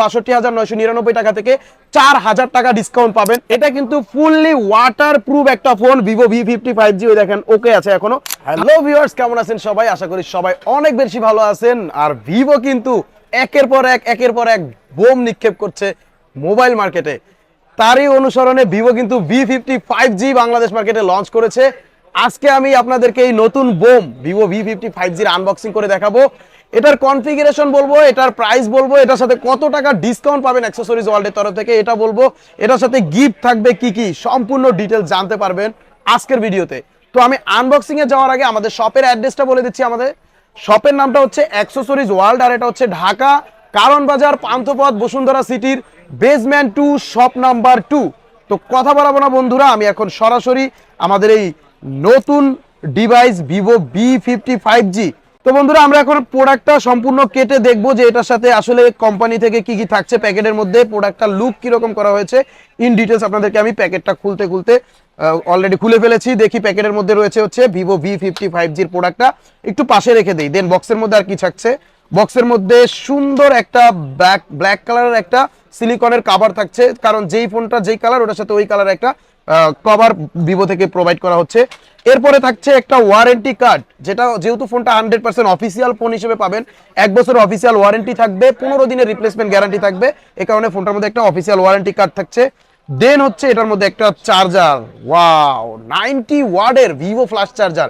62,999 টাকা থেকে 4,000 টাকা ডিসকাউন্ট পাবেন। এটা কিন্তু ফুললি ওয়াটার প্রুফ একটা ফোন, ভিভো V55G। ওই দেখেন ওকে আছে এখনো। হ্যালো ভিউয়ার্স, কেমন আছেন সবাই? আশা করি সবাই অনেক বেশি ভালো আছেন। আর ভিভো কিন্তু একের পর এক বোম নিক্ষেপ করছে মোবাইল মার্কেটে। তারই অনুসরণে ভিভো কিন্তু V55G বাংলাদেশ মার্কেটে লঞ্চ করেছে। আজকে আমি আপনাদেরকে এই নতুন বোম ভিভো V55G আনবক্সিং করে দেখাবো। এটার কনফিগারেশন বলবো, এটার প্রাইস বলবো, এটার সাথে কত টাকা ডিসকাউন্ট পাবেন অ্যাক্সেসরিজ ওয়ার্ল্ডের তরফ থেকে এটা বলবো, এটার সাথে গিফট থাকবে কি কি, সম্পূর্ণ ডিটেলস জানতে পারবেন আজকের ভিডিওতে। তো আমি আনবক্সিং এ যাওয়ার আগে আমাদের শপের অ্যাড্রেসটা বলে দিচ্ছি। আমাদের শপের নামটা হচ্ছে অ্যাক্সেসরিজ ওয়ার্ল্ড, আর এটা হচ্ছে ঢাকা কারণ বাজার পান্থপথ বসুন্ধরা সিটির বেসমেন্ট 2 শপ নাম্বার 2। তো কথা বলাবো না বন্ধুরা, আমি এখন সরাসরি আমাদের এই নতুন ডিভাইস ভিভো V55G। তো বন্ধুরা আমরা এখন প্রোডাক্টটা সম্পূর্ণ কেটে দেখবো যে এটার সাথে আসলে কোম্পানি থেকে কি কি থাকছে প্যাকেটের মধ্যে, প্রোডাক্টটার লুক কিরকম করা হয়েছে ইন ডিটেলস আপনাদেরকে আমি প্যাকেটটা খুলতে অলরেডি খুলে ফেলেছি। দেখি প্যাকেটের মধ্যে রয়েছে হচ্ছে ভিভো V55G প্রোডাক্টটা, একটু পাশে রেখে দিই। দেন বক্সের মধ্যে আর কি থাকছে, বক্সের মধ্যে সুন্দর একটা ব্ল্যাক কালারের একটা সিলিকনের কভার থাকছে, কারণ যেই ফোনটা যেই কালার ওটার সাথে ওই কালারের একটা কভার ভিভো থেকে প্রোভাইড করা হচ্ছে। এরপরে থাকছে একটা ওয়ারেন্টি কার্ড, যেটা যেহেতু ফোনটা 100% অফিসিয়াল ফোন হিসেবে পাবেন, 1 বছরের অফিসিয়াল ওয়ারেন্টি থাকবে, 15 দিনের রিপ্লেসমেন্ট গ্যারান্টি থাকবে, এই কারণে ফোনটার মধ্যে একটা অফিসিয়াল ওয়ারেন্টি কার্ড থাকছে। দেন হচ্ছে এটার মধ্যে একটা চার্জার, ওয়াও 90 ওয়াটের ভিভো ফ্ল্যাশ চার্জার।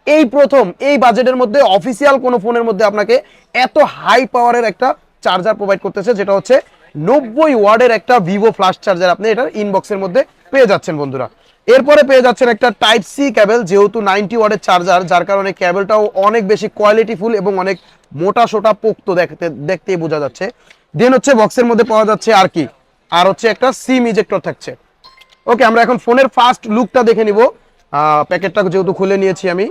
এই প্রথম এই বাজেটের মধ্যে অফিসিয়াল কোনো ফোনের মধ্যে আপনাকে এত হাই পাওয়ারের একটা চার্জার প্রোভাইড করতেছে, যেটা হচ্ছে 90 ওয়াটের একটা ভিভো ফ্ল্যাশ চার্জার আপনি এটার ইনবক্সের মধ্যে পেয়ে যাচ্ছেন বন্ধুরা। এরপরে পেয়ে যাচ্ছেন একটা টাইপ সি কেবল, যেহেতু 90 ওয়াটের চার্জার, যার কারণে কেবলটাও অনেক বেশি কোয়ালিটিফুল এবং অনেক মোটা সোটা পোক্ত দেখতেই বোঝা যাচ্ছে। দেন হচ্ছে বক্সের মধ্যে পাওয়া যাচ্ছে আর কি, আর হচ্ছে একটা সিম ইজেক্টর থাকছে। ওকে, আমরা এখন ফোনের ফার্স্ট লুকটা দেখে নিব। প্যাকেটটা যেহেতু খুলে নিয়েছি আমি,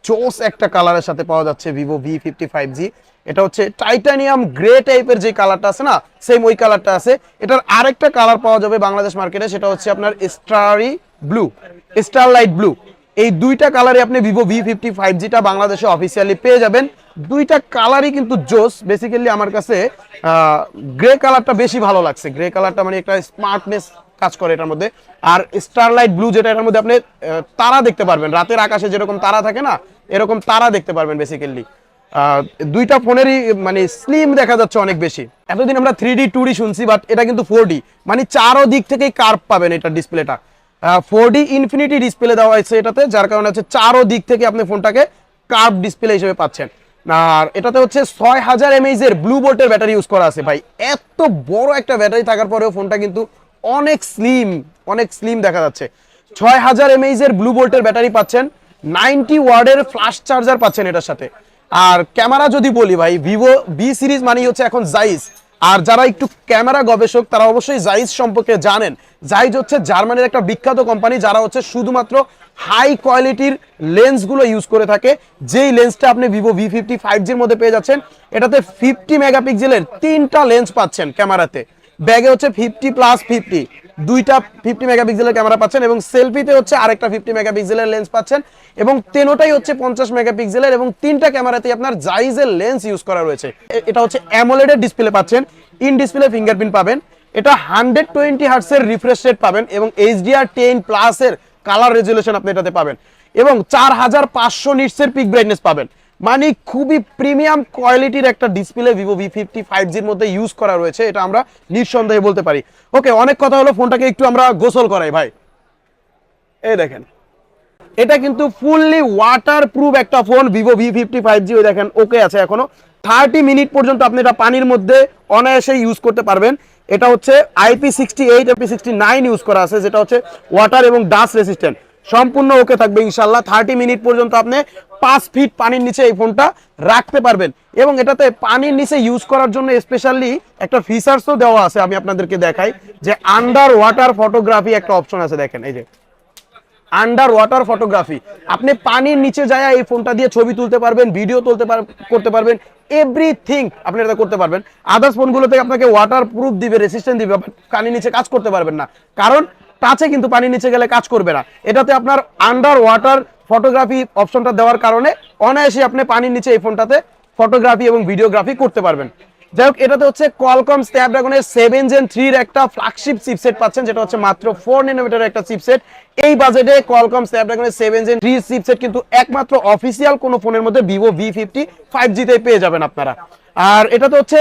জোস একটা কালারের সাথে পাওয়া যাচ্ছে ভিভো V55G। এটা হচ্ছে টাইটানিয়াম গ্রে টাইপের যে কালারটা আছে না, সেম ওই কালারটা আছে। এটার আরেকটা কালার পাওয়া যাবে বাংলাদেশ মার্কেটে, সেটা হচ্ছে আপনার স্টারলাইট ব্লু। এই দুইটা কালারে আপনি ভিভো V55Gটা বাংলাদেশে অফিসিয়ালি পেয়ে যাবেন। দুইটা কালারই কিন্তু জোস। বেসিক্যালি আমার কাছে গ্রে কালারটা বেশি ভালো লাগছে। গ্রে কালারটা মানে একটা স্মার্টনেস কাজ করে এটার মধ্যে। আর স্টারলাইট ব্লু যেটা, এটার মধ্যে আপনি তারা দেখতে পারবেন, রাতের আকাশে যেরকম তারা থাকে না, এরকম তারা দেখতে পারবেন বেসিক্যালি। দুইটা ফোনেরই মানে স্লিম দেখা যাচ্ছে অনেক বেশি। এতদিন আমরা 3D 2D শুনছি, বাট এটা কিন্তু 4D, মানে চারো দিক থেকেই কার্ভ পাবেন এটা ডিসপ্লেটা। 4D ইনফিনিটি ডিসপ্লে দেওয়া হয়েছে এটাতে, যার কারণে হচ্ছে চারো দিক থেকে আপনি ফোনটাকে কার্ভ ডিসপ্লে হিসেবে পাচ্ছেন। আর এটাতে হচ্ছে 6000 mAh এর ব্লু বোল্টের ব্যাটারি ইউজ করা আছে। ভাই এত বড় একটা ব্যাটারি থাকার পরেও ফোনটা কিন্তু অনেক স্লিম দেখা যাচ্ছে। 6000 mAh এর ব্লু বোল্টের ব্যাটারি পাচ্ছেন, 90 ওয়াটের ফ্ল্যাশ চার্জার পাচ্ছেন এটার সাথে। আর ক্যামেরা যদি বলি ভাই, ভিভো বি সিরিজ মানেই হচ্ছে এখন জাইস। আর যারা একটু ক্যামেরা গবেষক তারা অবশ্যই জাইস সম্পর্কে জানেন। জাইস হচ্ছে জার্মানির একটা বিখ্যাত কোম্পানি, যারা হচ্ছে শুধুমাত্র হাই কোয়ালিটির লেন্সগুলো ইউজ করে থাকে। যেই লেন্সটা আপনি ভিভো V55Gর মধ্যে পেয়ে যাচ্ছেন, এটাতে 50 মেগাপিক্সেলের 3টা লেন্স পাচ্ছেন ক্যামেরাতে। ব্যাগে হচ্ছে 50+50, দুইটা 50 মেগাপিক্সেলের ক্যামেরা পাচ্ছেন, এবং সেলফিতে হচ্ছে আরেকটা 50 মেগাপিক্সেলের লেন্স পাচ্ছেন, এবং তেনোটাই হচ্ছে 50 মেগাপিক্সেলের, এবং 3টা ক্যামেরাতেই আপনার জাইজের লেন্স ইউজ করা রয়েছে। এটা হচ্ছে অ্যামোলেডের ডিসপ্লে পাচ্ছেন, ইন ডিসপ্লে ফিঙ্গারপ্রিন্ট পাবেন, এটা 120 হার্টজের রিফ্রেশ রেট পাবেন, এবং HDR10+ এর কালার রেজুলেশন আপনি এটাতে পাবেন, এবং 4500 নিটসের পিক ব্রাইটনেস পাবেন। মানে খুবই প্রিমিয়াম কোয়ালিটির একটা ডিসপ্লে ভিভো V55Gর মধ্যে ইউজ করা রয়েছে, এটা আমরা নিঃসন্দেহে বলতে পারি। ওকে, অনেক কথা হলো, ফোনটাকে একটু আমরা গোসল করাই ভাই। এই দেখেন, এটা কিন্তু ফুললি ওয়াটার প্রুফ একটা ফোন ভিভো V55G। ওই দেখেন ওকে আছে এখনো। 30 মিনিট পর্যন্ত আপনি এটা পানির মধ্যে অনায়াসে ইউজ করতে পারবেন। এটা হচ্ছে IP68 IP69 ইউজ করা আছে, যেটা হচ্ছে ওয়াটার এবং ডাস্ট রেসিস্ট্যান্ট। সম্পূর্ণ ওকে থাকবে ইনশাল্লাহ। 30 মিনিট পর্যন্ত আপনি 5 ফিট পানির নিচে এই ফোনটা রাখতে পারবেন, এবং এটাতে পানির নিচে ইউজ করার জন্য স্পেশালি একটা ফিচার্সও দেওয়া আছে। আমি আপনাদেরকে দেখাই যে আন্ডার ওয়াটার ফটোগ্রাফি একটা অপশন আছে। দেখেন এই যে আন্ডার ওয়াটার ফটোগ্রাফি, আপনি পানির নিচে যায় এই ফোনটা দিয়ে ছবি তুলতে পারবেন, ভিডিও করতে পারবেন, এভরিথিং আপনি এটা করতে পারবেন। আদার্স ফোনগুলোতে আপনাকে ওয়াটার প্রুফ দিবে, রেসিস্ট্যান্ট দিবে, পানির নিচে কাজ করতে পারবেন না, কারণ টাচে কিন্তু পানির নিচে গেলে কাজ করবে না। এটাতে আপনার আন্ডার ওয়াটার ফটোগ্রাফি অপশনটা দেওয়ার কারণে অনায়াসে আপনি পানির নিচে এই ফোনটাতে ফটোগ্রাফি এবং ভিডিওগ্রাফি করতে পারবেন। যাই হোক, এটাতে হচ্ছে কোয়ালকম স্ন্যাপড্রাগনের 7 Gen 3 এর একটা ফ্ল্যাগশিপ চিপসেট পাচ্ছেন, যেটা হচ্ছে মাত্র 4 ন্যানোমিটারের একটা চিপসেট। এই বাজেটে কোয়ালকম স্ন্যাপড্রাগনের 7 Gen 3 চিপসেট কিন্তু একমাত্র অফিসিয়াল কোন ফোনের মধ্যে ভিভো V50 5G তে পেয়ে যাবেন আপনারা। আর এটাতে হচ্ছে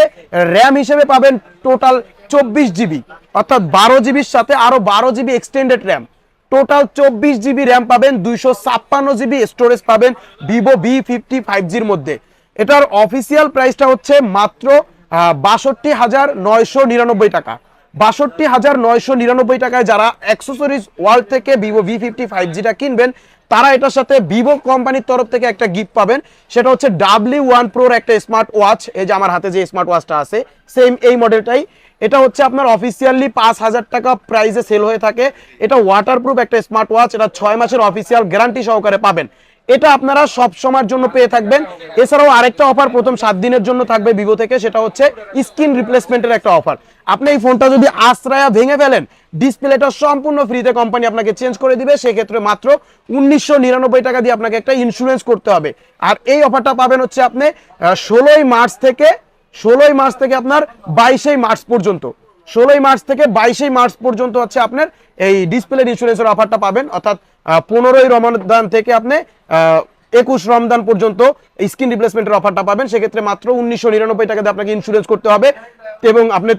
র্যাম হিসেবে পাবেন টোটাল 24 GB, অর্থাৎ 12 GB সাথে আরো 12 GB extended RAM, total 24 GB RAM পাবেন, 256 GB স্টোরেজ পাবেন ভিভো V50 5Gর মধ্যে। এটার অফিসিয়াল প্রাইসটা হচ্ছে মাত্র 62,999 টাকা। 62,999 টাকায় যারা অ্যাক্সেসরিজ ওয়ার্ল্ড থেকে ভিভো V50 5Gটা কিনবেন, তারা এটার সাথে ভিভো কোম্পানির তরফ থেকে একটা গিফট পাবেন, সেটা হচ্ছে W1 Proর একটা স্মার্ট ওয়াচ। এই যে আমার হাতে যে স্মার্ট ওয়াচটা আছে সেম এই মডেলটাই, এটা হচ্ছে আপনার অফিসিয়ালি 5,000 টাকা প্রাইসে সেল হয়ে থাকে। এটা ওয়াটারপ্রুফ একটা স্মার্ট ওয়াচ, এটা 6 মাসের অফিসিয়াল গ্যারান্টি সহকারে পাবেন। এটা আপনারা সব সময়ের জন্য পেয়ে থাকবেন। এছাড়াও আরেকটা অফার প্রথম 7 দিনের জন্য থাকবে ভিভো থেকে, সেটা হচ্ছে স্ক্রিন রিপ্লেসমেন্টের একটা অফার। আপনি এই ফোনটা যদি আশ্রয়া ভেঙে ফেলেন, ডিসপ্লেটা সম্পূর্ণ ফ্রিতে কোম্পানি আপনাকে চেঞ্জ করে দিবে, সেক্ষেত্রে মাত্র 1999 টাকা দিয়ে আপনাকে একটা ইন্স্যুরেন্স করতে হবে। আর এই অফারটা পাবেন হচ্ছে আপনি 16 মার্চ থেকে আপনার 22 মার্চ পর্যন্ত। 16 মার্চ থেকে 22 মার্চ পর্যন্ত হচ্ছে আপনার এই ডিসপ্লে ইন্স্যুরেন্সের অফারটা পাবেন, অর্থাৎ 15 রমজান থেকে আপনি 21 রমজান পর্যন্ত স্ক্রিন রিপ্লেসমেন্টের অফারটা পাবেন। সেক্ষেত্রে মাত্র 1999 টাকা দিয়ে আপনাকে ইন্স্যুরেন্স করতে হবে এবং আপনি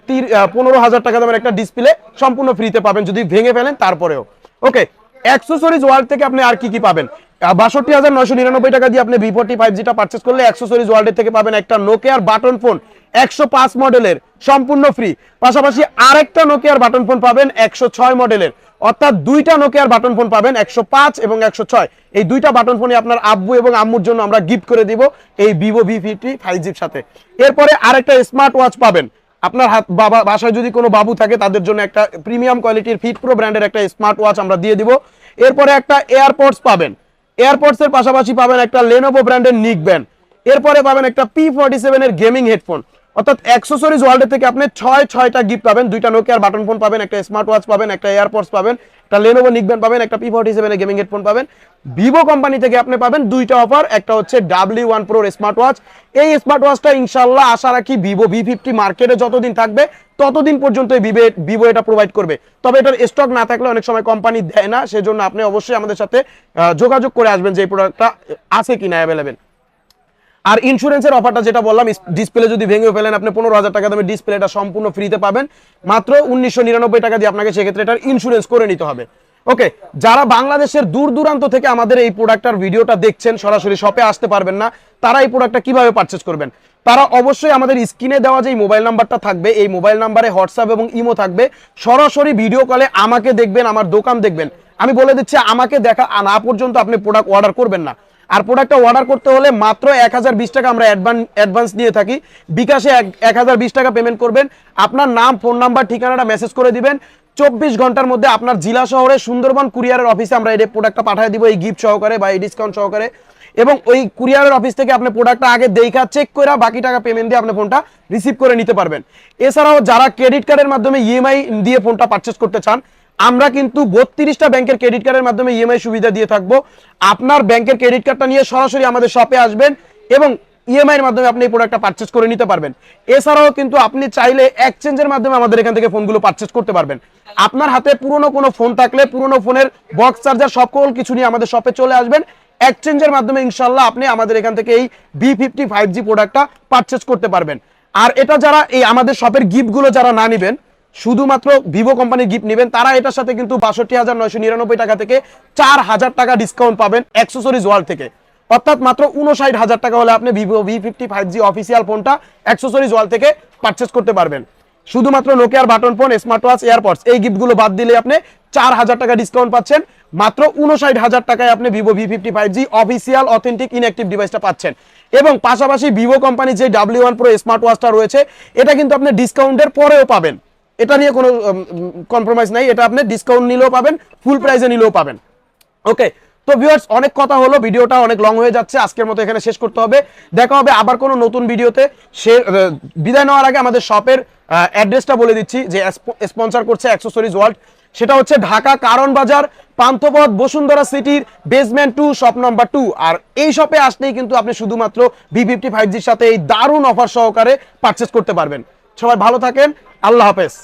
15,000 টাকা দামের একটা ডিসপ্লে সম্পূর্ণ ফ্রিতে পাবেন যদি ভেঙে ফেলেন তারপরেও। ওকে, অ্যাক্সেসরিজ ওয়ার্ল্ড থেকে আপনি আর কি কি পাবেন? 62,999 টাকা দিয়ে আপনি V40 5Gটা পারচেজ করলে অ্যাক্সেসরিজ ওয়ার্ল্ডের থেকে পাবেন একটা নোকিয়ার বাটন ফোন 105 মডেলের সম্পূর্ণ ফ্রি। পাশাপাশি আরেকটা নোকিয়ার বাটন ফোন পাবেন 106 মডেলের, অর্থাৎ দুইটা নোকিয়ার বাটন ফোন পাবেন 105 এবং 106। এই দুইটা বাটন ফোনই আপনার আব্বু এবং আম্মুর জন্য আমরা গিফট করে দিব এই ভিভো V50 5Gর সাথে। এরপরে আরেকটা স্মার্ট ওয়াচ পাবেন, আপনার বাসায় যদি কোনো বাবু থাকে তাদের জন্য একটা প্রিমিয়াম কোয়ালিটির ফিট প্রো ব্র্যান্ডের একটা স্মার্ট ওয়াচ আমরা দিয়ে দিব। এরপরে একটা এয়ারপডস পাবেন, এয়ারপডস এর পাশাপাশি পাবেন একটা লেনোভো ব্র্যান্ডের নিক ব্যান্ড। এরপরে পাবেন একটা P47 এর গেমিং হেডফোন। অর্থাৎ অ্যাক্সেসরিজ ওয়ার্ল্ড থেকে আপনি 6টা গিফট পাবেন, দুইটা নোকিয়ার বাটন ফোন পাবেন, একটা স্মার্ট ওয়াচ পাবেন, একটা এয়ারপডস পাবেন, একটা লেনোভো নিক ব্যান্ড পাবেন, একটা P47 এর গেমিং হেডফোন পাবেন। ভিভো কোম্পানি থেকে আপনি পাবেন দুইটা অফার, একটা হচ্ছে W1 Pro স্মার্ট ওয়াচ। এই স্মার্ট ওয়াচটা ইনশাআল্লাহ আশা রাখি ভিভো V50 মার্কেটে যতদিন থাকবে ততদিন পর্যন্ত ভিভো এটা প্রোভাইড করবে। তবে এটার স্টক না থাকলে অনেক সময় কোম্পানি দেয় না, সেজন্য আপনি অবশ্যই আমাদের সাথে যোগাযোগ করে আসবেন যে এই প্রোডাক্টটা আছে কিনা অ্যাভেলেবেল। আর ইন্স্যুরেন্সের অফারটা যেটা বললাম, ডিসপ্লে যদি ভেঙে ফেলেন আপনি 15,000 টাকা দামের ডিসপ্লেটা সম্পূর্ণ ফ্রিতে পাবেন, মাত্র 1999 টাকা দিয়ে আপনাকে সেক্ষেত্রে এটার ইন্স্যুরেন্স করে নিতে হবে। ওকে, যারা বাংলাদেশের দূর দূরান্ত থেকে আমাদের এই প্রোডাক্টটার ভিডিওটা দেখছেন, সরাসরি শপে আসতে পারবেন না, তারা এই প্রোডাক্টটা কিভাবে পারচেজ করবেন? তারা অবশ্যই আমাদের স্ক্রিনে দেওয়া যে মোবাইল নাম্বারটা থাকবে, এই মোবাইল নাম্বারে হোয়াটসঅ্যাপ এবং ইমো থাকবে, সরাসরি ভিডিও কলে আমাকে দেখবেন, আমার দোকান দেখবেন। আমি বলে দিচ্ছি, আমাকে দেখা না পর্যন্ত আপনি প্রোডাক্ট অর্ডার করবেন না। আর প্রোডাক্টটা অর্ডার করতে হলে মাত্র 1020 টাকা আমরা অ্যাডভান্স নিয়ে থাকি। বিকাশে 1020 টাকা পেমেন্ট করবেন, আপনার নাম, ফোন নাম্বার, ঠিকানাটা মেসেজ করে দিবেন। 24 ঘন্টার মধ্যে আপনার জেলা শহরে সুন্দরবন কুরিয়ারের অফিসে আমরা এই প্রোডাক্টটা পাঠিয়ে দিব, এই গিফট সহকারে বা এই ডিসকাউন্ট সহকারে। এবং ওই কুরিয়ারের অফিস থেকে আপনি প্রোডাক্টটা আগে দেখা চেক করে বাকি টাকা পেমেন্ট দিয়ে আপনি ফোনটা রিসিভ করে নিতে পারবেন। এছাড়াও যারা ক্রেডিট কার্ডের মাধ্যমে ইএমআই দিয়ে ফোনটা পারচেজ করতে চান, আমরা কিন্তু 32টা ব্যাংকের ক্রেডিট কার্ডের মাধ্যমে ইএমআই সুবিধা দিয়ে থাকবো। আপনার ব্যাংকের ক্রেডিট কার্ডটা নিয়ে সরাসরি আমাদের শপে আসবেন এবং ইএমআই এর মাধ্যমে আপনি এই প্রোডাক্টটা পারচেজ করে নিতে পারবেন। এছাড়াও কিন্তু আপনি চাইলে এক্সচেঞ্জের মাধ্যমে আমাদের এখান থেকে ফোনগুলো পারচেজ করতে পারবেন। আপনার হাতে পুরনো কোনো ফোন থাকলে পুরনো ফোনের বক্স চার্জার সকল কিছু নিয়ে আমাদের শপে চলে আসবেন, এক্সচেঞ্জের মাধ্যমে ইনশাআল্লাহ আপনি আমাদের এখান থেকে এই V50 5G প্রোডাক্টটা পারচেজ করতে পারবেন। আর এটা যারা এই আমাদের শপের গিফটগুলো যারা না নেবেন, শুধুমাত্র ভিভো কোম্পানির গিফট নেবেন, তারা এটার সাথে কিন্তু 62,999 টাকা থেকে 4,000 টাকা ডিসকাউন্ট পাবেন অ্যাক্সেসরিজ ওয়ার্ল্ড থেকে। অর্থাৎ মাত্র 59,000 টাকা হলে আপনি ভিভো V50 5G অফিসিয়াল ফোনটা অ্যাক্সেসরিজ ওয়ার্ল্ড থেকে পারচেজ করতে পারবেন। শুধুমাত্র নোকিয়ার button phone, smart watch, AirPods এই গিফটগুলো বাদ দিলে আপনি 4,000 টাকা ডিসকাউন্ট পাচ্ছেন। মাত্র 59,000 টাকায় আপনি Vivo V50 5G official authentic inactive ডিভাইসটা পাচ্ছেন। এবং পাশাপাশি ভিভো কোম্পানি যে W1 Pro স্মার্ট ওয়াচটা রয়েছে, এটা কিন্তু আপনি ডিসকাউন্টের পরেও পাবেন, এটা নিয়ে কোনো কম্প্রোমাইজ নাই, এটা আপনি ডিসকাউন্ট নিলেও পাবেন, ফুল প্রাইসে নিলেও পাবেন। ওকে, তো ভিউয়ার্স অনেক কথা হলো, ভিডিওটা অনেক লং হয়ে যাচ্ছে, আজকের মতো এখানে শেষ করতে হবে। দেখা হবে আবার কোনো নতুন ভিডিওতে। বিদায় নেওয়ার আগে আমাদের শপের অ্যাড্রেসটা বলে দিচ্ছি, যে স্পন্সর করছে অ্যাক্সেসরিজ ওয়ার্ল্ড। সেটা হচ্ছে ঢাকা কারণ বাজার, পান্থপথ, বসুন্ধরা সিটির বেসমেন্ট 2, শপ নাম্বার 2। আর এই শপে আসলেই কিন্তু আপনি শুধুমাত্র V50 5Gর সাথে এই দারুণ অফার সহকারে পারচেস করতে পারবেন। সবাই ভালো থাকেন, আল্লাহ হাফেজ।